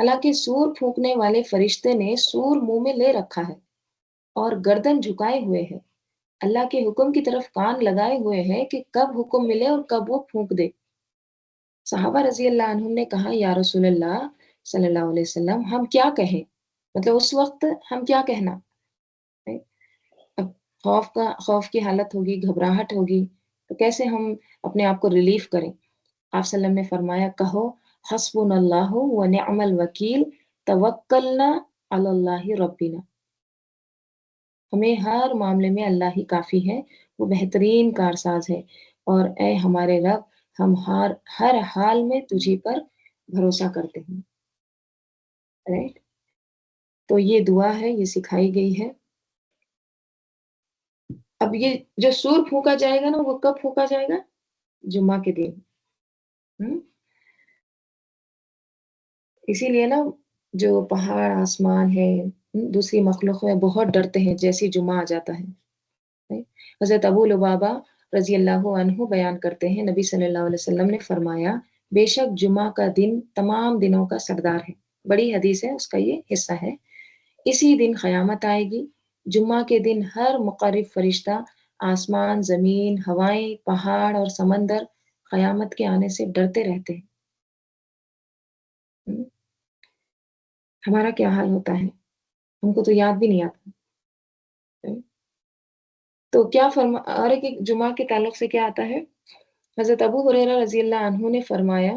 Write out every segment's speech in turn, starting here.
حالانکہ سور پھونکنے والے فرشتے نے سور منہ میں لے رکھا ہے اور گردن جھکائے ہوئے ہے، اللہ کے حکم کی طرف کان لگائے ہوئے ہیں کہ کب حکم ملے اور کب وہ پھونک دے۔ صحابہ رضی اللہ عنہم نے کہا یا رسول اللہ صلی اللہ علیہ وسلم ہم کیا کہیں؟ مطلب اس وقت ہم کیا کہنا؟ اب خوف کی حالت ہوگی، گھبراہٹ ہوگی، تو کیسے ہم اپنے آپ کو ریلیف کریں؟ آپ صلی اللہ علیہ وسلم نے فرمایا کہو حسبنا اللہ و نعم الوکیل توکلنا علی اللہ ربنا، ہمیں ہر معاملے میں اللہ ہی کافی ہے، وہ بہترین کارساز ہے، اور اے ہمارے رب ہم ہر حال میں تجھی پر بھروسہ کرتے ہیں، رائٹ؟ تو یہ دعا ہے، یہ سکھائی گئی ہے۔ اب یہ جو سور پھونکا جائے گا نا وہ کب پھونکا جائے گا؟ جمعہ کے دن۔ ہم؟ اسی لیے نا جو پہاڑ آسمان ہے، دوسری مخلوق میں بہت ڈرتے ہیں جیسے جمعہ آ جاتا ہے۔ حضرت ابو لبابہ رضی اللہ عنہ بیان کرتے ہیں نبی صلی اللہ علیہ وسلم نے فرمایا بے شک جمعہ کا دن تمام دنوں کا سردار ہے، بڑی حدیث ہے، اس کا یہ حصہ ہے۔ اسی دن قیامت آئے گی، جمعہ کے دن ہر مقرب فرشتہ، آسمان، زمین، ہوائیں، پہاڑ اور سمندر قیامت کے آنے سے ڈرتے رہتے ہیں۔ ہمارا کیا حال ہوتا ہے؟ ہم کو تو یاد بھی نہیں آتا۔ تو کیا اور ایک جمعہ کے تعلق سے کیا آتا ہے؟ حضرت ابو ہریرہ رضی اللہ عنہ نے فرمایا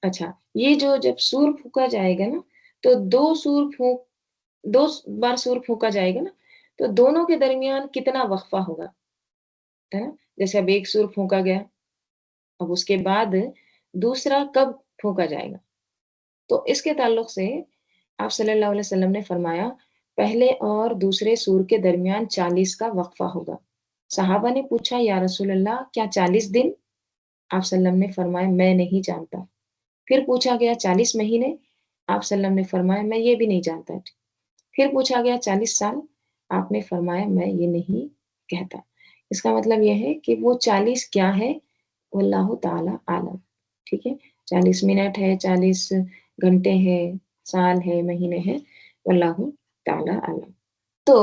اچھا یہ جو جب سور پھونکا جائے گا نا تو دو بار سور پھونکا جائے گا نا تو دونوں کے درمیان کتنا وقفہ ہوگا، ہے نا؟ جیسے اب ایک سور پھونکا گیا، اب اس کے بعد دوسرا کب پھونکا جائے گا؟ تو اس کے تعلق سے آپ صلی اللہ علیہ وسلم نے فرمایا پہلے اور دوسرے سور کے درمیان 40 کا وقفہ ہوگا۔ صحابہ نے پوچھا یا رسول اللہ کیا 40 دن؟ آپ صلی اللہ علیہ وسلم نے فرمایا میں نہیں جانتا۔ پھر پوچھا گیا 40 مہینے؟ آپ صلی اللہ علیہ وسلم نے فرمایا میں یہ بھی نہیں جانتا۔ پھر پوچھا گیا 40 سال؟ آپ نے فرمایا میں یہ نہیں کہتا۔ اس کا مطلب یہ ہے کہ وہ 40 کیا ہے واللہ تعالی عالم، ٹھیک ہے؟ 40 منٹ ہے، 40 گھنٹے ہے، سال ہے، مہینے ہے، واللہ تعالی عالم۔ تو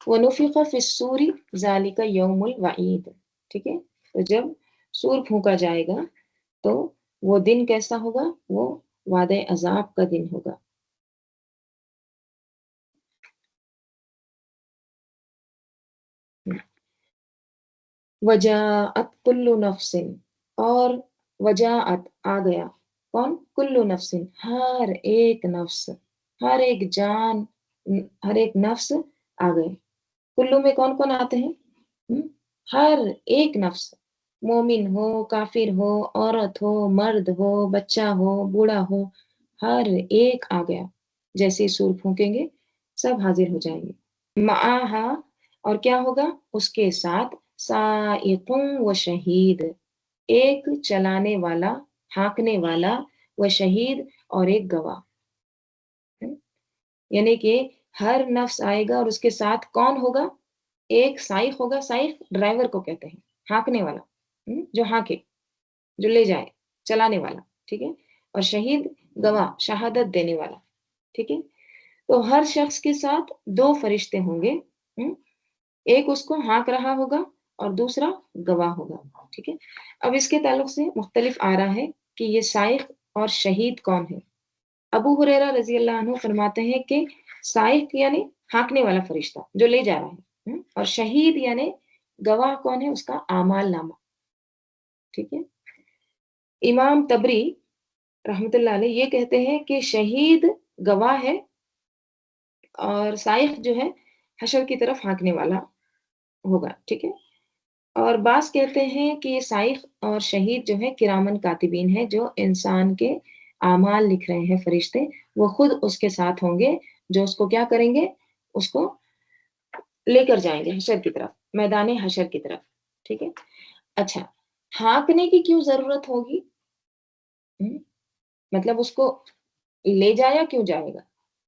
وَنُفِخَ فِي الصُّورِ ذَلِكَ يَوْمُ الْوَعِيدِ، ٹھیک ہے؟ تو جب سور پھونکا جائے گا تو وہ دن کیسا ہوگا؟ وہ وعدہ عذاب کا دن ہوگا۔ وجاءت کل نفس، اور وجاءت آ گیا، کون؟ کل نفس، ہر ایک نفس، ہر ایک جان، ہر ایک نفس آ گئے۔ کلو میں کون کون آتے ہیں؟ ہر ایک نفس، مومن ہو، کافر ہو، عورت ہو، مرد ہو، بچہ ہو، بوڑھا ہو، ہر ایک آ گیا۔ جیسے سور پھونکیں گے سب حاضر ہو جائیں گے۔ معاہا، اور کیا ہوگا اس کے ساتھ؟ سائق و شہید، ایک چلانے والا، ہانکنے والا، و شہید، اور ایک گواہ۔ یعنی کہ ہر نفس آئے گا اور اس کے ساتھ کون ہوگا؟ ایک سائق ہوگا، سائق ڈرائیور کو کہتے ہیں، ہانکنے والا، جو ہانکے، جو لے جائے، چلانے والا، ٹھیک ہے؟ اور شہید گواہ، شہادت دینے والا، ٹھیک ہے؟ تو ہر شخص کے ساتھ 2 فرشتے ہوں گے، ایک اس کو ہانک رہا ہوگا اور دوسرا گواہ ہوگا، ٹھیک ہے؟ اب اس کے تعلق سے مختلف آ رہا ہے کہ یہ سائق اور شہید کون ہے۔ ابو ہریرہ رضی اللہ عنہ فرماتے ہیں کہ سائق یعنی ہانکنے والا فرشتہ جو لے جا رہا ہے، اور شہید یعنی گواہ کون ہے؟ اس کا اعمال نامہ، ٹھیک ہے؟ امام تبری رحمۃ اللہ علیہ یہ کہتے ہیں کہ شہید گواہ ہے اور سائق جو ہے حشر کی طرف ہانکنے والا ہوگا، ٹھیک ہے؟ اور بعض کہتے ہیں کہ یہ سائق اور شہید جو ہے کرامن کاتبین ہے، جو انسان کے اعمال لکھ رہے ہیں فرشتے، وہ خود اس کے ساتھ ہوں گے، جو اس کو کیا کریں گے؟ اس کو لے کر جائیں گے حشر کی طرف، میدان حشر کی طرف، ٹھیک ہے؟ اچھا ہانکنے کی کیوں ضرورت ہوگی؟ مطلب اس کو لے جایا کیوں جائے گا؟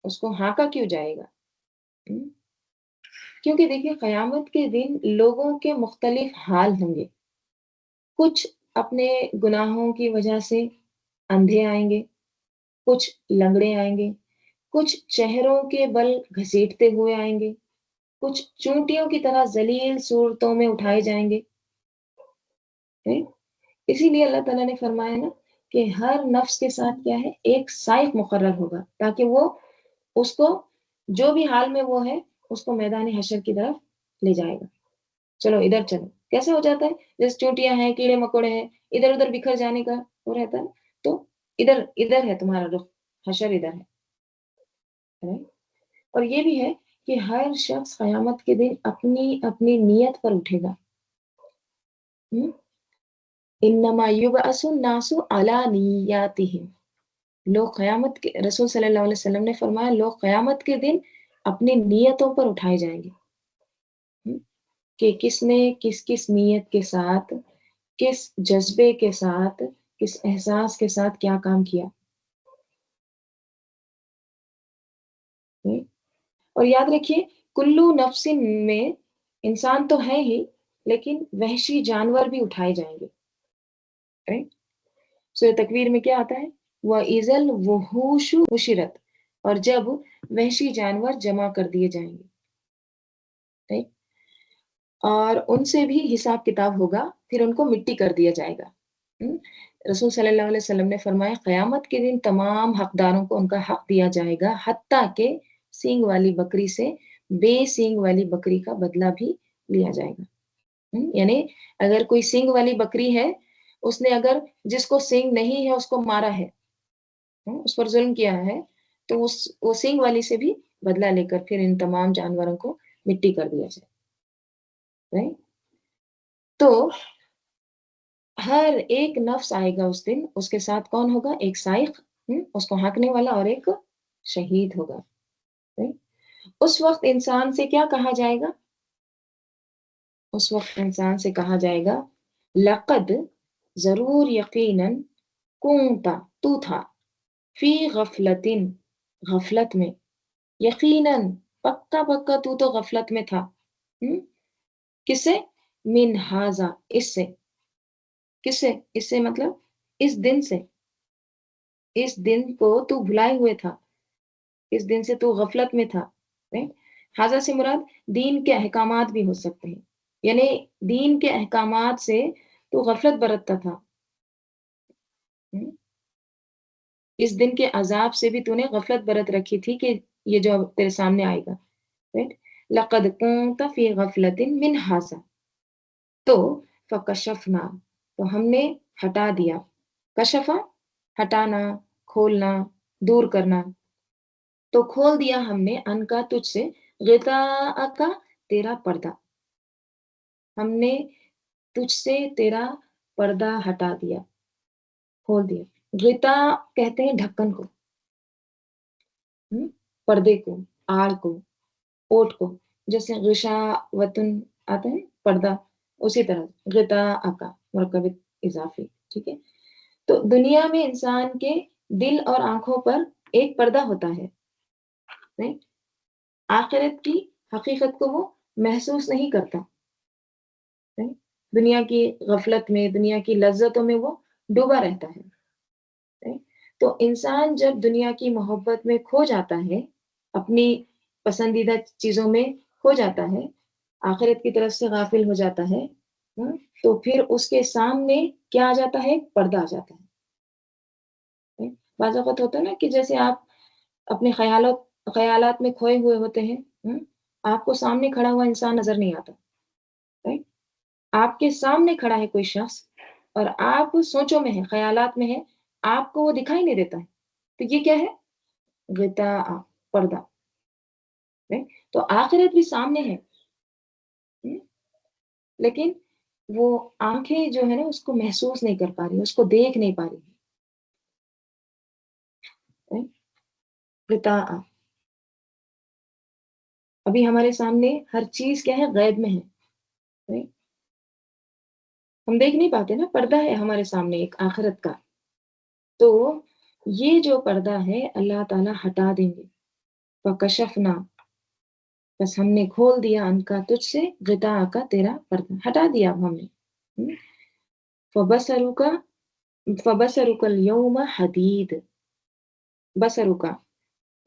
اس کو ہانکا کیوں جائے گا؟ کیونکہ دیکھیے قیامت کے دن لوگوں کے مختلف حال ہوں گے، کچھ اپنے گناہوں کی وجہ سے اندھے آئیں گے، کچھ لنگڑے آئیں گے، کچھ چہروں کے بل گھسیٹتے ہوئے آئیں گے، کچھ چونٹیوں کی طرح ذلیل صورتوں میں اٹھائے جائیں گے۔ ہیں؟ اسی لیے اللہ تعالیٰ نے فرمایا نا کہ ہر نفس کے ساتھ کیا ہے، ایک سائق مقرر ہوگا تاکہ وہ اس کو جو بھی حال میں وہ ہے اس کو میدان حشر کی طرف لے جائے گا۔ چلو ادھر چلو، کیسے ہو جاتا ہے؟ جیسے چونٹیاں ہیں، کیڑے مکوڑے ہیں، ادھر ادھر بکھر جانے کا وہ رہتا ہے، تو ادھر ادھر ہے تمہارا رخ، حشر ادھر ہے۔ اور یہ بھی ہے کہ ہر شخص قیامت کے دن اپنی اپنی نیت پر اٹھے گا۔ انما یبعث الناس علی نیاتہم، لوگ قیامت کے، رسول صلی اللہ علیہ وسلم نے فرمایا لوگ قیامت کے دن اپنی نیتوں پر اٹھائے جائیں گے، کہ کس نے کس کس نیت کے ساتھ، کس جذبے کے ساتھ، کس احساس کے ساتھ کیا کام کیا۔ اور یاد رکھیے کلو نفس میں انسان تو ہے ہی، لیکن وحشی جانور بھی اٹھائے جائیں گے۔ سورہ تکویر میں کیا آتا ہے؟ وَإِذَا الْوُحُوشُ حُشِرَتْ، اور جب وحشی جانور جمع کر دیے جائیں گے، اور ان سے بھی حساب کتاب ہوگا، پھر ان کو مٹی کر دیا جائے گا۔ رسول صلی اللہ علیہ وسلم نے فرمایا قیامت کے دن تمام حقداروں کو ان کا حق دیا جائے گا، حتیٰ کہ سینگ والی بکری سے بے سینگ والی بکری کا بدلہ بھی لیا جائے گا۔ یعنی اگر کوئی سینگ والی بکری ہے، اس نے اگر جس کو سینگ نہیں ہے اس کو مارا ہے، اس پر ظلم کیا ہے، تو وہ سینگ والی سے بھی بدلہ لے کر پھر ان تمام جانوروں کو مٹی کر دیا جائے۔ تو ہر ایک نفس آئے گا اس دن، اس کے ساتھ کون ہوگا؟ ایک سائق، اس کو ہانکنے والا، اور ایک شہید ہوگا۔ اس وقت انسان سے کیا کہا جائے گا؟ اس وقت انسان سے کہا جائے گا لقد، ضرور، یقیناً، کنتا، تو تھا، فی غفلتن، غفلت میں، یقیناً، پکا پکا تو غفلت میں تھا۔ کس سے؟ من ہاذا، اس سے۔ کس سے؟ اس سے مطلب اس دن سے، اس دن کو تو بھلائے ہوئے تھا، اس دن سے تو غفلت میں تھا۔ ہاذا سے مراد دین کے احکامات بھی ہو سکتے ہیں، یعنی دین کے احکامات سے تو غفلت برتتا تھا، اس دن کے عذاب سے بھی تو نے غفلت برت رکھی تھی کہ یہ جو تیرے سامنے آئے گا۔ لقد كنت فی غفلت من هذا، تو فکشفنا، تو ہم نے ہٹا دیا، کشفا، ہٹانا، کھولنا، دور کرنا، تو کھول دیا ہم نے ان کا تجھ سے، غطاء کا، تیرا پردہ، ہم نے تجھ سے تیرا پردہ ہٹا دیا، کھول دیا۔ غطاء کہتے ہیں ڈھکن کو، پردے کو، آڑ کو، اوٹ کو، جیسے غشاوتن آتا ہے پردہ، اسی طرح غطاء کا مرکب اضافی، ٹھیک ہے۔ تو دنیا میں انسان کے دل اور آنکھوں پر ایک پردہ ہوتا ہے، آخرت کی حقیقت کو وہ محسوس نہیں کرتا، دنیا کی غفلت میں، دنیا کی لذتوں میں وہ ڈوبا رہتا ہے۔ تو انسان جب دنیا کی محبت میں کھو جاتا ہے، اپنی پسندیدہ چیزوں میں کھو جاتا ہے، آخرت کی طرف سے غافل ہو جاتا ہے، تو پھر اس کے سامنے کیا آ جاتا ہے؟ پردہ آ جاتا ہے۔ بعض اوقات ہوتا ہے نا کہ جیسے آپ اپنے خیالات میں کھوئے ہوئے ہوتے ہیں، آپ کو سامنے کھڑا ہوا انسان نظر نہیں آتا، آپ کے سامنے کھڑا ہے کوئی شخص اور آپ سوچوں میں ہے، خیالات میں ہے، آپ کو وہ دکھائی نہیں دیتا ہے، تو یہ کیا ہے؟ غطاء، پردہ۔ تو آخرت بھی سامنے ہے، لیکن وہ آنکھیں جو ہے نا اس کو محسوس نہیں کر پا رہی، اس کو دیکھ نہیں پا رہی، غطاء۔ ابھی ہمارے سامنے ہر چیز کیا ہے؟ غیب میں ہے، ہم دیکھ نہیں پاتے نا، پردہ ہے ہمارے سامنے ایک آخرت کا۔ تو یہ جو پردہ ہے اللہ تعالیٰ ہٹا دیں گے، فکشفنا، بس ہم نے کھول دیا ان کا تجھ سے، غطاء کا، تیرا پردہ ہٹا دیا اب ہم نے۔ فبصرک اليوم حدید، بصرک،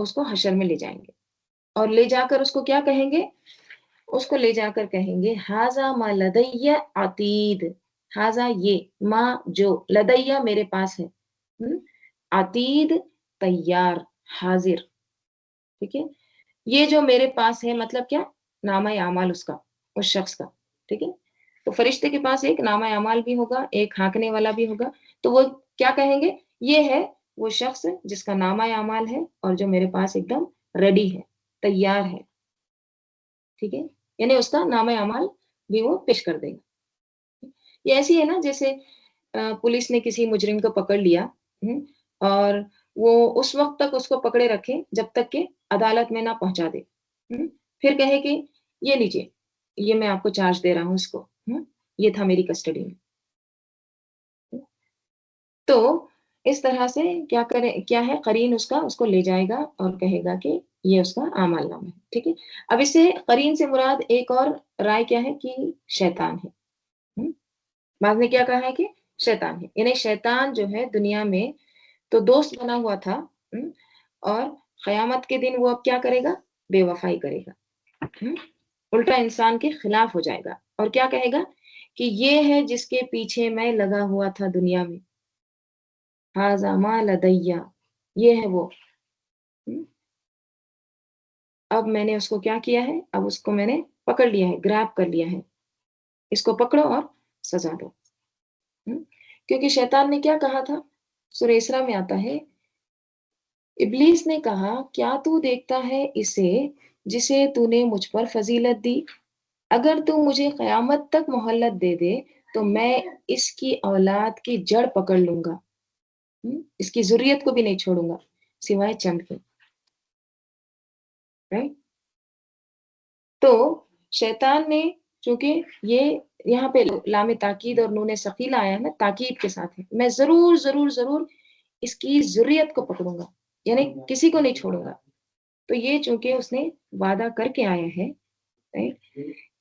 اس کو حشر میں لے جائیں گے اور لے جا کر اس کو کیا کہیں گے؟ اس کو لے جا کر کہیں گے ہاذا ما لدیہ عتید، ہاذا یہ، ما جو، لدیہ میرے پاس ہے، عتید تیار، حاضر، ٹھیک ہے؟ یہ جو میرے پاس ہے مطلب کیا؟ نامہ اعمال اس کا، اس شخص کا، ٹھیک ہے؟ تو فرشتے کے پاس ایک نامہ اعمال بھی ہوگا، ایک ہانکنے والا بھی ہوگا، تو وہ کیا کہیں گے؟ یہ ہے وہ شخص جس کا نامہ اعمال ہے اور جو میرے پاس ایک دم ریڈی ہے، تیار ہے، ٹھیک ہے؟ یعنی اس کا نامہ اعمال بھی وہ پیش کر دے گا۔ یہ ایسی ہے نا جیسے پولیس نے کسی مجرم کو پکڑ لیا، اور وہ اس وقت تک اس کو پکڑے رکھے جب تک کہ عدالت میں نہ پہنچا دے، پھر کہے کہ یہ لیجیے، یہ میں آپ کو چارج دے رہا ہوں اس کو، یہ تھا میری کسٹڈی میں۔ تو اس طرح سے کیا کرے، کیا ہے، قرین اس کا اس کو لے جائے گا اور کہے گا کہ یہ اس کا اعمال نامہ ہے، ٹھیک ہے؟ اب اس سے قرین سے مراد ایک اور رائے کیا ہے کہ شیطان ہے۔ بعض نے کیا کہا ہے کہ شیطان ہے، یعنی شیطان جو ہے دنیا میں تو دوست بنا ہوا تھا، اور قیامت کے دن وہ اب کیا کرے گا؟ بے وفائی کرے گا، الٹا انسان کے خلاف ہو جائے گا اور کیا کہے گا کہ یہ ہے جس کے پیچھے میں لگا ہوا تھا دنیا میں، ھذا ما لدیہ، یہ ہے وہ، اب میں نے اس کو کیا کیا ہے؟ اب اس کو میں نے پکڑ لیا ہے، گراب کر لیا ہے، اس کو پکڑو اور سزا دو۔ کیونکہ شیطان نے کیا کہا تھا؟ سورہ اسراء میں آتا ہے، ابلیس نے کہا کیا تو دیکھتا ہے اسے جسے تو نے مجھ پر فضیلت دی؟ اگر تو مجھے قیامت تک مہلت دے دے تو میں اس کی اولاد کی جڑ پکڑ لوں گا، اس کی ذریت کو بھی نہیں چھوڑوں گا سوائے چند کے، right؟ تو شیطان نے، چونکہ یہ یہاں پہ لام تاکید اور نون ثقیلہ آیا ہے نا، تاکید کے ساتھ ہے، میں ضرور ضرور ضرور اس کی ذریت کو پکڑوں گا، یعنی کسی کو نہیں چھوڑوں گا۔ تو یہ چونکہ اس نے وعدہ کر کے آیا ہے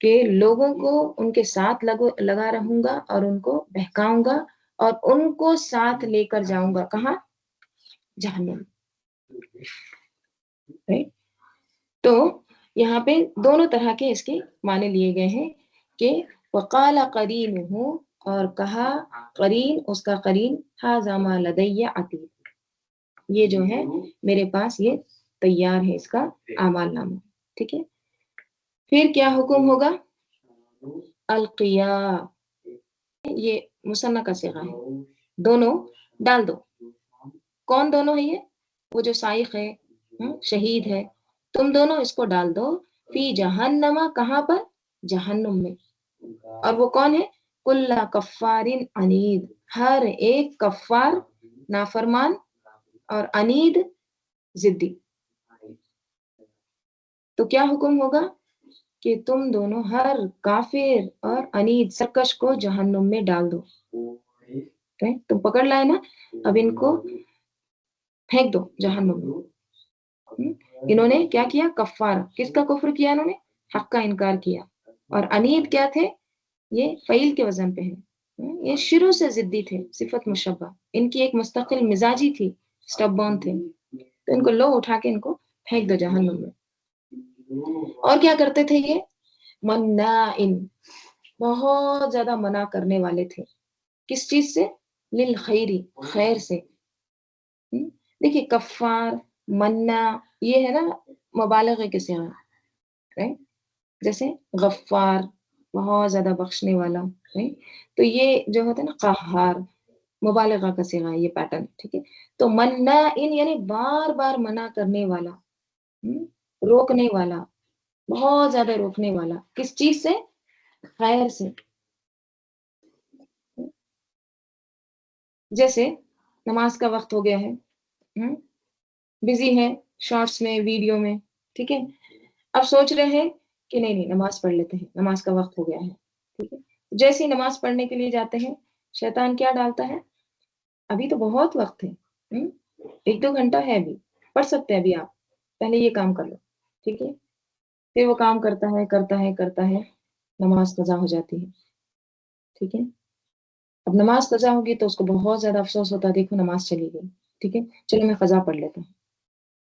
کہ لوگوں کو ان کے ساتھ لگا رہوں گا اور ان کو بہکاؤں گا اور ان کو ساتھ لے کر جاؤں گا، کہاں؟ جہنم۔ تو یہاں پہ دونوں طرح کے اس کے معنی لیے گئے ہیں کہ وقال قرینہ، اور کہا قرین، اس کا قرین، ھذا ما لدی عتید، یہ جو ہے میرے پاس یہ تیار ہے، اس کا اعمال نامہ، ٹھیک ہے؟ پھر کیا حکم ہوگا؟ القیا، یہ مثنیٰ کا صیغہ ہے، دونوں ڈال دو۔ کون دونوں ہے؟ یہ وہ جو سائق ہے، شہید ہے، تم دونوں اس کو ڈال دو، فی جہنم، کہاں پر؟ جہنم میں۔ اور وہ کون ہے؟ کل کفار عنید، ہر ایک کفار، نافرمان اور عنید، ضدی۔ تو کیا حکم ہوگا کہ تم دونوں ہر کافر اور عنید سرکش کو جہنم میں ڈال دو، تم پکڑ لائے نا، اب ان کو پھینک دو جہنم میں۔ انہوں نے کیا کیا؟ کفار، کس کا کفر کیا؟ انہوں نے حق کا انکار کیا، اور عنید کیا تھے؟ یہ فعیل کے وزن پہ ہے، یہ شروع سے ضدی تھے، صفت مشبہ، ان کی ایک مستقل مزاجی تھی، سٹبون تھے، تو ان کو لو اٹھا کے ان کو پھینک دو جہنم میں۔ اور کیا کرتے تھے یہ؟ مناعن، بہت زیادہ منع کرنے والے تھے، کس چیز سے؟ للخیری، خیر سے۔ دیکھیے کفار، منع، یہ ہے نا مبالغے کے صیغہ، جیسے غفار، بہت زیادہ بخشنے والا، تو یہ جو ہوتا ہے نا قہار، مبالغہ کا صیغہ، یہ پیٹرن، ٹھیک ہے؟ تو مناعن یعنی بار بار منع کرنے والا، روکنے والا، بہت زیادہ روکنے والا، کس چیز سے؟ خیر سے۔ جیسے نماز کا وقت ہو گیا ہے، بزی ہے شارٹس میں، ویڈیو میں، ٹھیک ہے؟ اب سوچ رہے ہیں کہ نہیں نماز پڑھ لیتے ہیں، نماز کا وقت ہو گیا ہے، ٹھیک ہے؟ جیسے ہی نماز پڑھنے کے لیے جاتے ہیں، شیطان کیا ڈالتا ہے؟ ابھی تو بہت وقت ہے، 1-2 گھنٹہ ہے، ابھی پڑھ سکتے ہیں، ابھی آپ پہلے یہ کام کر لو، ٹھیک ہے؟ پھر وہ کام کرتا ہے کرتا ہے کرتا ہے، نماز قضا ہو جاتی ہے، ٹھیک ہے؟ اب نماز قضا ہوگی تو اس کو بہت زیادہ افسوس ہوتا ہے، دیکھو نماز چلی گئی، ٹھیک ہے، چلو میں قضا پڑھ لیتا ہوں،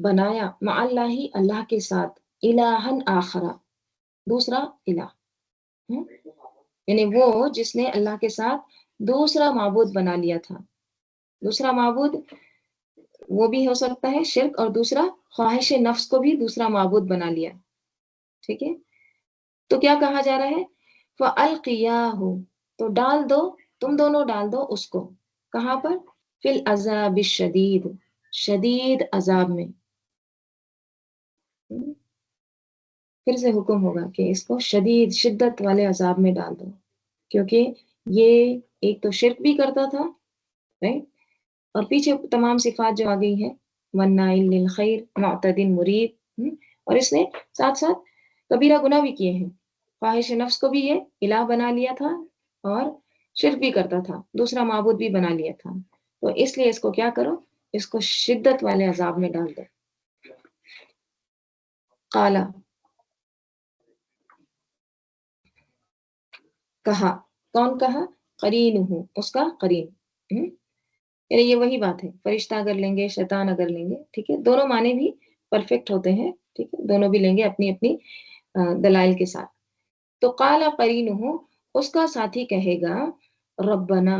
بنایا مع اللہ اللہ کے ساتھ الہن آخرا دوسرا الہ ہم؟ یعنی وہ جس نے اللہ کے ساتھ دوسرا معبود بنا لیا تھا. دوسرا معبود وہ بھی ہو سکتا ہے شرک، اور دوسرا خواہش نفس کو بھی دوسرا معبود بنا لیا. ٹھیک ہے، تو کیا کہا جا رہا ہے؟ فَأَلْقِيَاهُ تو ڈال دو، تم دونوں ڈال دو اس کو. کہاں پر؟ فی العذاب الشدید شدید عذاب میں. پھر سے حکم ہوگا کہ اس کو شدید شدت والے عذاب میں ڈال دو، کیونکہ یہ ایک تو شرک بھی کرتا تھا، رائٹ، اور پیچھے تمام صفات جو آ گئی ہیں وَالنَّائِلِ لِلْخَيْرِ مُعْتَدٍ مُرِیب، اور اس نے ساتھ ساتھ کبیرہ گناہ بھی کیے ہیں. خواہش نفس کو بھی یہ الہ بنا لیا تھا اور شرک بھی کرتا تھا، دوسرا معبود بھی بنا لیا تھا. تو اس لیے اس کو کیا کرو، اس کو شدت والے عذاب میں ڈال دو. قالا کہا، کون کہا؟ قرین ہوں، اس کا قرین. یعنی یہ وہی بات ہے، فرشتہ اگر لیں گے شیطان اگر لیں گے، ٹھیک ہے، دونوں معنی بھی پرفیکٹ ہوتے ہیں، ٹھیک ہے، دونوں بھی لیں گے اپنی اپنی دلائل کے ساتھ. تو قال قرین ہوں، اس کا ساتھی کہے گا ربنا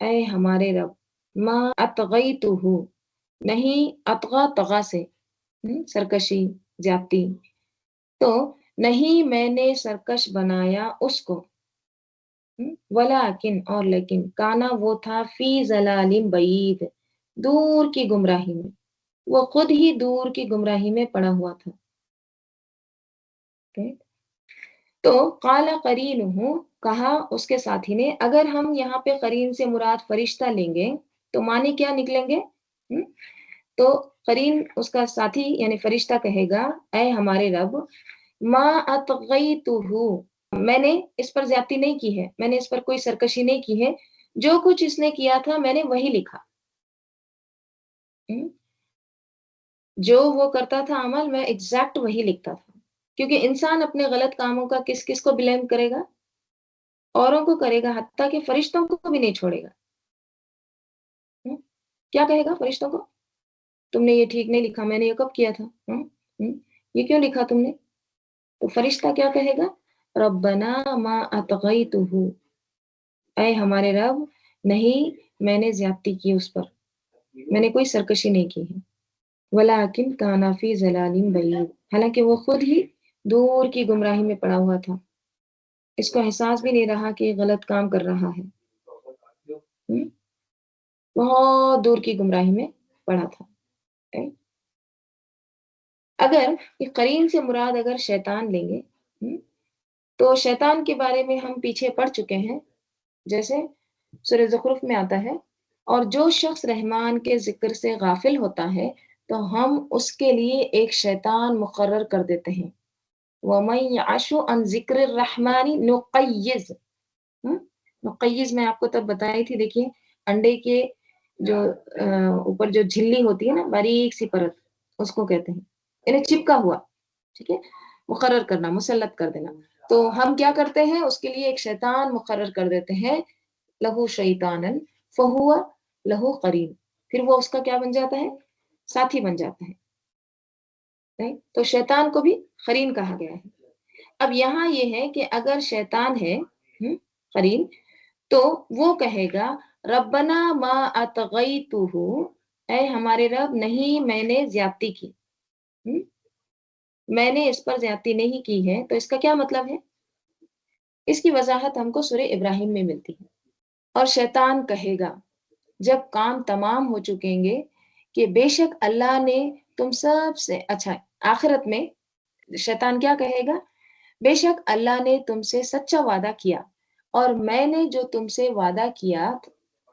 اے ہمارے رب، ما اطغیتہ نہیں، اطغا طغا سے سرکشی زیادتی، تو نہیں میں نے سرکش بنایا اس کو، ولیکن اور لیکن کانا وہ تھا فی ضلال بعید دور کی گمراہی میں، وہ خود ہی دور کی گمراہی میں پڑا ہوا تھا. تو قال قرینہ کہا اس کے ساتھی نے، اگر ہم یہاں پہ قرین سے مراد فرشتہ لیں گے تو معنی کیا نکلیں گے؟ تو قرین اس کا ساتھی یعنی فرشتہ کہے گا اے ہمارے رب، ما اطغیتہ میں نے اس پر زیادتی نہیں کی ہے، میں نے اس پر کوئی سرکشی نہیں کی ہے، جو کچھ اس نے کیا تھا میں نے وہی لکھا. جو وہ کرتا تھا عمل میں ایگزیکٹ وہی لکھتا تھا، کیونکہ انسان اپنے غلط کاموں کا کس کس کو بلیم کرے گا؟ اوروں کو کرے گا، حتیٰ کہ فرشتوں کو بھی نہیں چھوڑے گا. کیا کہے گا فرشتوں کو؟ تم نے یہ ٹھیک نہیں لکھا، میں نے یہ کب کیا تھا، یہ کیوں لکھا تم نے؟ تو فرشتہ کیا کہے گا؟ ربنا ما اطغیتہ اے ہمارے رب، نہیں میں نے زیادتی کی اس پر، میں نے کوئی سرکشی نہیں کی ہے. ولیکن کانا فی ضلال بعید حالانکہ وہ خود ہی دور کی گمراہی میں پڑا ہوا تھا، اس کو احساس بھی نہیں رہا کہ غلط کام کر رہا ہے، بہت دور کی گمراہی میں پڑا تھا. اگر یہ قرین سے مراد اگر شیطان لیں گے تو شیطان کے بارے میں ہم پیچھے پڑھ چکے ہیں، جیسے سورہ زخرف میں آتا ہے، اور جو شخص رحمان کے ذکر سے غافل ہوتا ہے تو ہم اس کے لیے ایک شیطان مقرر کر دیتے ہیں. وَمَن يَعْشُ عَن ذِكْرِ الرَّحْمَنِ نُقَيِّضْ نقیز میں آپ کو تب بتائی تھی، دیکھیے انڈے کے جو اوپر جو جھلی ہوتی ہے نا باریک سی پرت، اس کو کہتے ہیں، یعنی چپکا ہوا، ٹھیک ہے، مقرر کرنا، مسلط کر دینا. تو ہم کیا کرتے ہیں، اس کے لیے ایک شیطان مقرر کر دیتے ہیں، لہو شیطانا فہو لہو قرین، پھر وہ اس کا کیا بن جاتا ہے؟ ساتھی بن جاتا ہے. تو شیطان کو بھی قرین کہا گیا ہے. اب یہاں یہ ہے کہ اگر شیطان ہے قرین، تو وہ کہے گا ربنا ما اطغیتہ اے ہمارے رب، نہیں میں نے زیادتی کی، میں نے اس پر زیادتی نہیں کی ہے. تو اس کا کیا مطلب ہے؟ اس کی وضاحت ہم کو سورہ ابراہیم میں ملتی ہے. اور شیطان کہے گا جب کام تمام ہو چکیں گے کہ بے شک اللہ نے تم سب سے، اچھا آخرت میں شیطان کیا کہے گا؟ بے شک اللہ نے تم سے سچا وعدہ کیا، اور میں نے جو تم سے وعدہ کیا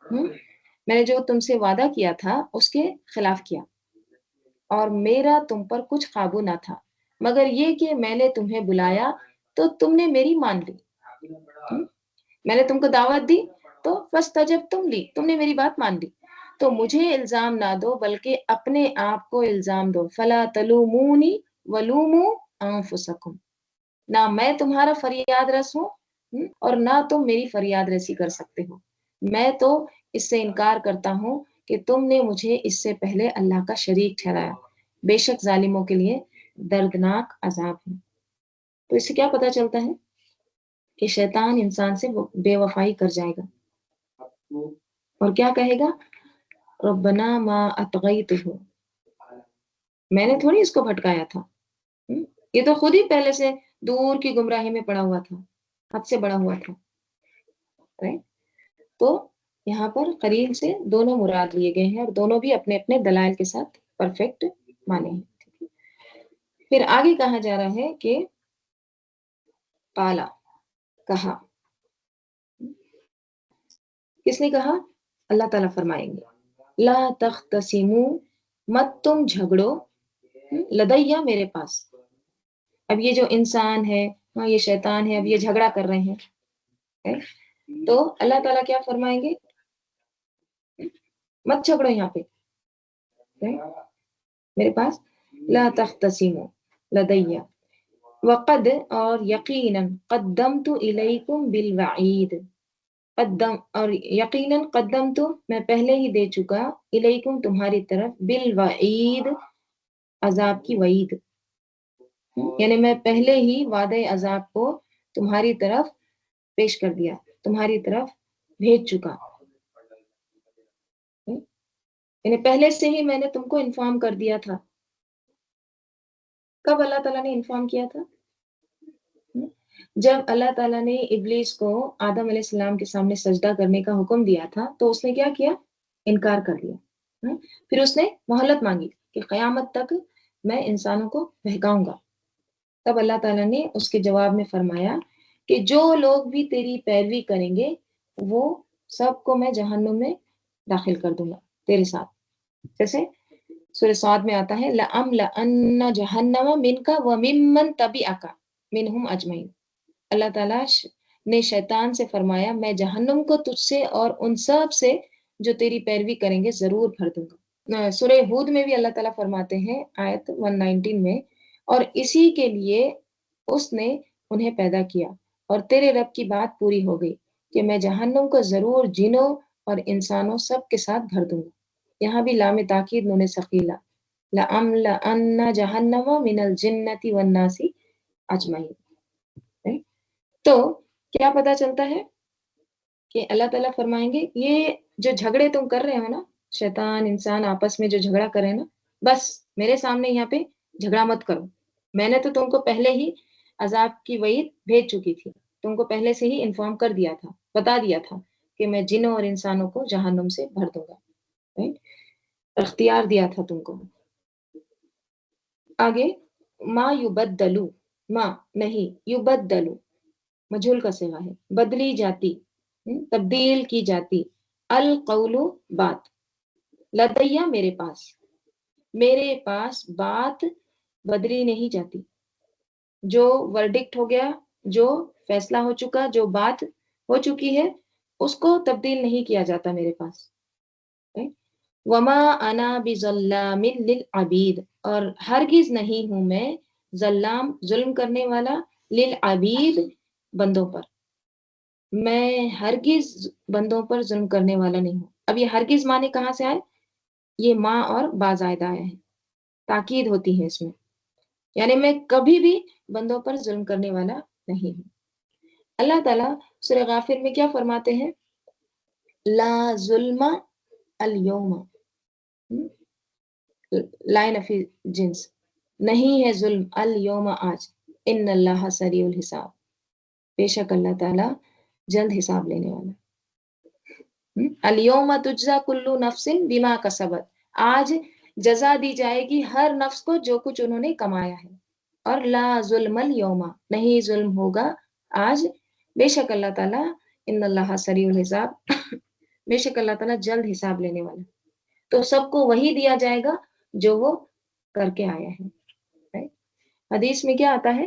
میں نے جو تم سے وعدہ کیا تھا اس کے خلاف کیا، اور میرا تم پر کچھ قابو نہ تھا مگر یہ کہ میں نے تمہیں بلایا تو تم نے میری مان لی، میں نے تم کو دعوت دی تو فاستجبتم لی، تم نے میری بات مان لی. تو مجھے الزام نہ دو بلکہ اپنے آپ کو الزام دو، فلا تلومونی ولوموا انفسکم، نہ میں تمہارا فریاد رس ہوں اور نہ تم میری فریاد رسی کر سکتے ہو. میں تو اس سے انکار کرتا ہوں کہ تم نے مجھے اس سے پہلے اللہ کا شریک ٹھہرایا، بے شک ظالموں کے لیے دردناک عذاب ہے۔ تو اس سے کیا پتہ چلتا ہے کہ شیطان انسان سے بے وفائی کر جائے گا اور کیا کہے گا، ربنا ما اطغیتہ، میں نے تھوڑی اس کو بھٹکایا تھا، یہ تو خود ہی پہلے سے دور کی گمراہی میں پڑا ہوا تھا، حد سے بڑا ہوا تھا۔ right؟ تو یہاں پر قریب سے دونوں مراد لیے گئے ہیں اور دونوں بھی اپنے اپنے دلائل کے ساتھ پرفیکٹ مانے ہیں۔ پھر آگے کہا جا رہا ہے کہ قالا، کہا، کس نے کہا؟ اللہ تعالیٰ فرمائیں گے لا تختصموا، مت تم جھگڑو، لدیا، میرے پاس۔ اب یہ جو انسان ہے، ہاں یہ شیطان ہے، اب یہ جھگڑا کر رہے ہیں، تو اللہ تعالیٰ کیا فرمائیں گے، مت جھگڑو یہاں پہ میرے پاس، لا تختصموا لدیا وقد، اور یقیناً قدمت الیکم بالوعید، قدم، اور یقیناً قدم تو میں پہلے ہی دے چکا، الیکم تمہاری طرف، بالوعید عذاب کی وعید، یعنی میں پہلے ہی وعدہ عذاب کو تمہاری طرف پیش کر دیا، تمہاری طرف بھیج چکا، یعنی پہلے سے ہی میں نے تم کو انفارم کر دیا تھا۔ کب اللہ تعالیٰ نے انفارم کیا تھا؟ جب اللہ تعالیٰ نے ابلیس کو آدم علیہ السلام کے سامنے سجدہ کرنے کا حکم دیا تھا تو اس نے کیا کیا؟ انکار کر دیا۔ پھر اس نے مہلت مانگی کہ قیامت تک میں انسانوں کو بہکاؤں گا۔ تب اللہ تعالیٰ نے اس کے جواب میں فرمایا کہ جو لوگ بھی تیری پیروی کریں گے وہ سب کو میں جہنم میں داخل کر دوں گا تیرے ساتھ، جیسے سورہ صاد میں آتا ہے لَأَمْلَأَنَّ جَهَنَّمَ مِنْكَ وَمِمَّنْ تَبِعَكَ مِنْهُمْ أَجْمَعِينَ۔ اللہ تعالیٰ نے شیطان سے فرمایا میں جہنم کو تجھ سے اور ان سب سے جو تیری پیروی کریں گے ضرور بھر دوں گا۔ سورہ ہود میں بھی اللہ تعالیٰ فرماتے ہیں آیت 119 میں، اور اسی کے لیے اس نے انہیں پیدا کیا اور تیرے رب کی بات پوری ہو گئی کہ میں جہنم کو ضرور جنوں اور انسانوں سب کے ساتھ بھر دوں گا۔ یہاں بھی لام تاکید نون ثقیلہ، لَأَمْلَأَنَّ جَهَنَّمَ مِنَ الْجِنَّةِ وَالنَّاسِ أَجْمَعِينَ۔ تو کیا پتا چلتا ہے کہ اللہ تعالیٰ فرمائیں گے یہ جو جھگڑے تم کر رہے ہو نا، شیطان انسان آپس میں جو جھگڑا کرے نا، بس میرے سامنے یہاں پہ جھگڑا مت کرو، میں نے تو تم کو پہلے ہی عذاب کی وعید بھیج چکی تھی، تم کو پہلے سے ہی انفارم کر دیا تھا، بتا دیا تھا کہ میں جنوں اور انسانوں کو جہنم سے بھر دوں گا، اختیار دیا تھا تم کو۔ آگے ما یبدلو، ما نہیں، یبدلو مجھول کا صیغہ ہے، بدلی جاتی، تبدیل کی جاتی، القول بات، لدیا میرے پاس بات بدلی نہیں جاتی، جو ورڈکٹ ہو گیا، جو فیصلہ ہو چکا، جو بات ہو چکی ہے اس کو تبدیل نہیں کیا جاتا میرے پاس۔ وما انا بظلام للعبید، اور ہرگز نہیں ہوں میں ظلام ظلم کرنے والا، للعبید بندوں پر، میں ہرگز بندوں پر ظلم کرنے والا نہیں ہوں۔ اب یہ ہرگز معنی کہاں سے آئے؟ یہ ماں اور با زائدہ آیا ہے، تاکید ہوتی ہے اس میں، یعنی میں کبھی بھی بندوں پر ظلم کرنے والا نہیں ہوں۔ اللہ تعالیٰ سورہ غافر میں کیا فرماتے ہیں؟ لا ظلم اليوم، لائن فی جنس، نہیں ہے ظلم اليوم آج، ان اللہ سریع الحساب، بے شک اللہ تعالیٰ جلد حساب لینے والا۔ الیوم تجزا کل نفس بما کسبت، آج جزا دی جائے گی ہر نفس کو جو کچھ انہوں نے کمایا ہے، اور لا ظلم اليوم، نہیں ظلم ہوگا آج، بے شک اللہ تعالیٰ، ان اللہ سریع الحساب، بے شک اللہ تعالیٰ جلد حساب لینے والا۔ تو سب کو وہی دیا جائے گا جو وہ کر کے آیا ہے۔ حدیث میں کیا آتا ہے؟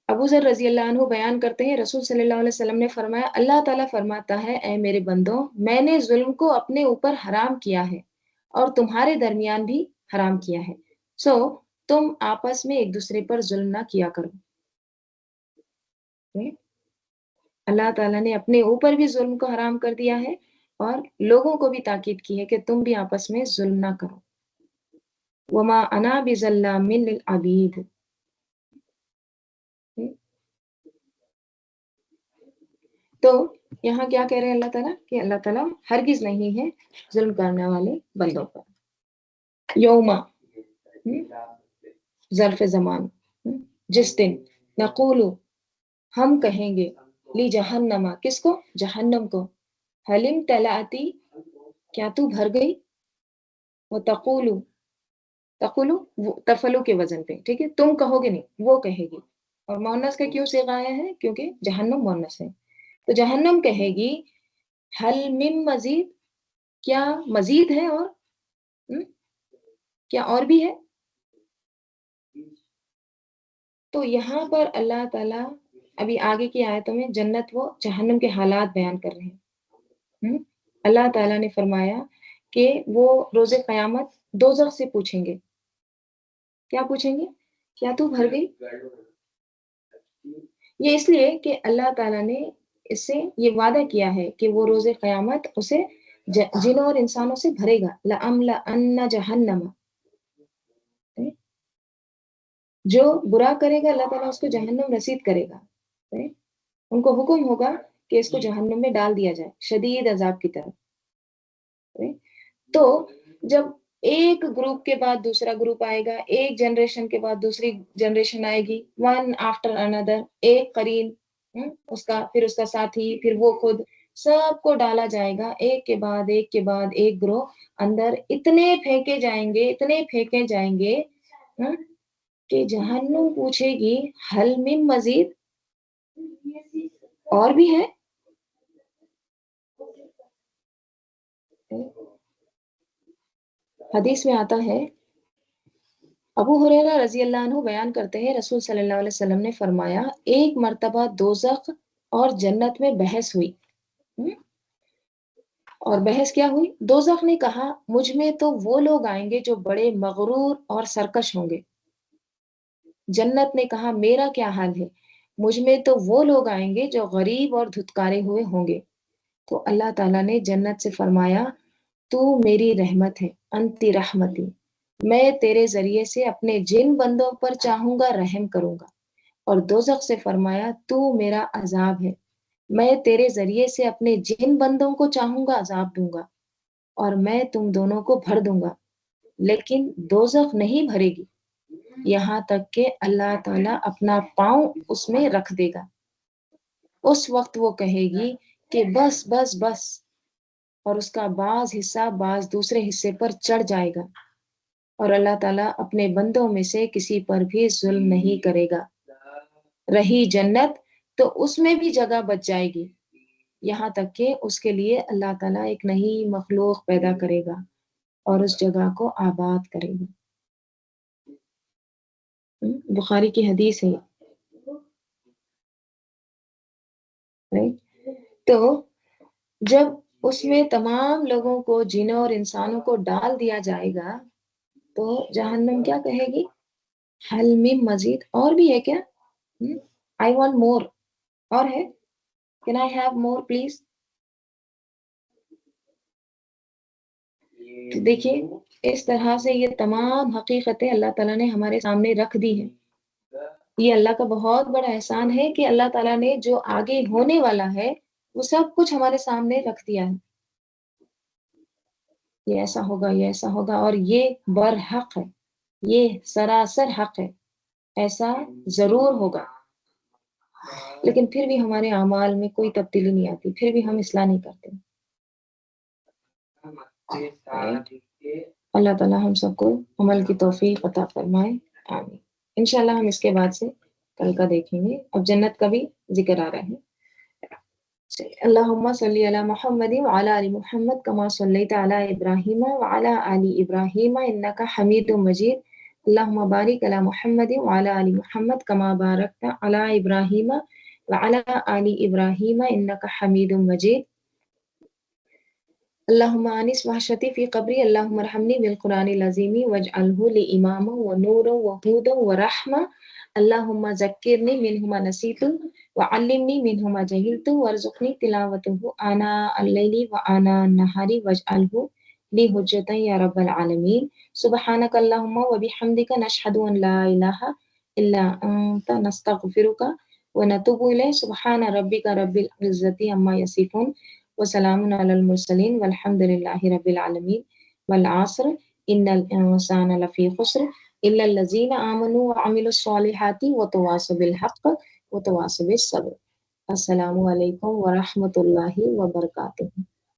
ابو ذر رضی اللہ عنہ بیان کرتے ہیں رسول صلی اللہ علیہ وسلم نے فرمایا اللہ تعالیٰ فرماتا ہے اے میرے بندوں، میں نے ظلم کو اپنے اوپر حرام کیا ہے اور تمہارے درمیان بھی حرام کیا ہے، سو تم آپس میں ایک دوسرے پر ظلم نہ کیا کرو۔ اللہ تعالیٰ نے اپنے اوپر بھی ظلم کو حرام کر دیا ہے اور لوگوں کو بھی تاکید کی ہے کہ تم بھی آپس میں ظلم نہ کرو۔ وما انا بظلام للعبید. تو یہاں کیا کہہ رہے ہیں اللہ تعالیٰ کہ اللہ تعالیٰ ہرگز نہیں ہے ظلم کرنے والے بندوں پر. یوما ظرف زمان، جس دن نقول ہم کہیں گے لی جہنم، کس کو؟ جہنم کو، حلم تلاتی، کیا تو بھر گئی؟ وہ تقولو، تقولو تفلو کے وزن پہ، ٹھیک ہے، تم کہو گے نہیں، وہ کہے گی. اور مونس کا کیوں صیغہ آیا ہے؟ کیونکہ جہنم مونس ہے. تو جہنم کہے گی حل من مزید، کیا مزید ہے؟ اور کیا اور بھی ہے؟ تو یہاں پر اللہ تعالیٰ ابھی آگے کی آیتوں میں جنت و جہنم کے حالات بیان کر رہے ہیں. اللہ تعالیٰ نے فرمایا کہ وہ روز قیامت دوزخ سے پوچھیں گے. کیا پوچھیں گے؟ کیا تو بھر گئی؟ یہ اس لیے کہ اللہ تعالیٰ نے اس سے یہ وعدہ کیا ہے کہ وہ روز قیامت اسے جنوں اور انسانوں سے بھرے گا. لَأَمْلَأَنَّ جَهَنَّمَ، جو برا کرے گا اللہ تعالیٰ اس کو جہنم رسید کرے گا. ان کو حکم ہوگا کہ اس کو جہنم میں ڈال دیا جائے شدید عذاب کی طرف. تو جب ایک گروپ کے بعد دوسرا گروپ آئے گا، ایک جنریشن کے بعد دوسری جنریشن آئے گی، ون آفٹر اندر، ایک قرین، اس کا، پھر اس کا ساتھی، پھر وہ خود، سب کو ڈالا جائے گا ایک کے بعد ایک کے بعد ایک گروہ اندر. اتنے پھینکے جائیں گے، اتنے پھینکے جائیں گے کہ جہنم پوچھے گی حل من مزید، اور بھی ہے؟ حدیث میں آتا ہے، ابو ہریرہ رضی اللہ عنہ بیان کرتے ہیں رسول صلی اللہ علیہ وسلم نے فرمایا ایک مرتبہ دوزخ اور جنت میں بحث ہوئی. اور بحث کیا ہوئی؟ دوزخ نے کہا مجھ میں تو وہ لوگ آئیں گے جو بڑے مغرور اور سرکش ہوں گے. جنت نے کہا میرا کیا حال ہے، مجھ میں تو وہ لوگ آئیں گے جو غریب اور دھتکارے ہوئے ہوں گے. تو اللہ تعالیٰ نے جنت سے فرمایا تو میری رحمت ہے، انتی رحمتی، میں تیرے ذریعے سے اپنے جن بندوں پر چاہوں گا رحم کروں گا. اور دوزخ سے فرمایا تو میرا عذاب ہے، میں تیرے ذریعے سے اپنے جن بندوں کو چاہوں گا عذاب دوں گا، اور میں تم دونوں کو بھر دوں گا. لیکن دوزخ نہیں بھرے گی یہاں تک کہ اللہ تعالیٰ اپنا پاؤں اس میں رکھ دے گا. اس وقت وہ کہے گی کہ بس بس بس، اور اس کا بعض حصہ بعض دوسرے حصے پر چڑھ جائے گا. اور اللہ تعالیٰ اپنے بندوں میں سے کسی پر بھی ظلم نہیں کرے گا. رہی جنت تو اس میں بھی جگہ بچ جائے گی، یہاں تک کہ اس کے لیے اللہ تعالیٰ ایک نئی مخلوق پیدا کرے گا اور اس جگہ کو آباد کرے گا. بخاری کی حدیث ہے. تو جب اس میں تمام لوگوں کو، جنوں اور انسانوں کو ڈال دیا جائے گا تو جہنم کیا کہے گی؟ حل من مزید، اور بھی ہے کیا؟ آئی وانٹ مور، اور ہے؟ Can I have more please? تو دیکھیے اس طرح سے یہ تمام حقیقتیں اللہ تعالیٰ نے ہمارے سامنے رکھ دی ہیں. یہ اللہ کا بہت بڑا احسان ہے کہ اللہ تعالیٰ نے جو آگے ہونے والا ہے وہ سب کچھ ہمارے سامنے رکھ دیا ہے. یہ ایسا ہوگا، یہ ایسا ہوگا، اور یہ برحق ہے، یہ سراسر حق ہے، ایسا ضرور ہوگا. لیکن پھر بھی ہمارے اعمال میں کوئی تبدیلی نہیں آتی، پھر بھی ہم اصلاح نہیں کرتے. اللہ تعالیٰ ہم سب کو عمل کی توفیق عطا فرمائے، آمین. انشاءاللہ ہم اس کے بعد سے کل کا دیکھیں گے. اب جنت کا بھی ذکر آ رہا ہے. اللہم صلی علی محمد وعلی آل محمد کما صلیت علی ابراہیم وعلی آل ابراہیم انک حمید مجید. اللہم بارک علی محمد وعلی آل محمد کما بارکت علی ابراہیم وعلی آل ابراہیم انک حمید مجید. اللہم آنس وحشتی فی قبری، اللہم ارحمنی بالقرآن العظیم واجعلہ لی اماما ونورا وہودا ورحمہ. اللہم ذکرنی منہ ما نسیت وعلمنی منہ ما جہلت وارزقنی تلاوتہ آناء اللیل وآناء النہار واجعلہ لي حجة يا رب العالمين. سبحانك اللهم وبحمدك نشهد أن لا إله إلا أنت نستغفرك ونتوب إليه. سبحان ربك رب العزة عما يصفون وسلام على المرسلين والحمد لله رب العالمين. والعصر إن الإنسان لفي خسر إلا الذين آمنوا وعملوا الصالحات وتواصوا بالحق وتواصوا بالصبر. السلام علیکم ورحمۃ اللہ وبرکاتہ.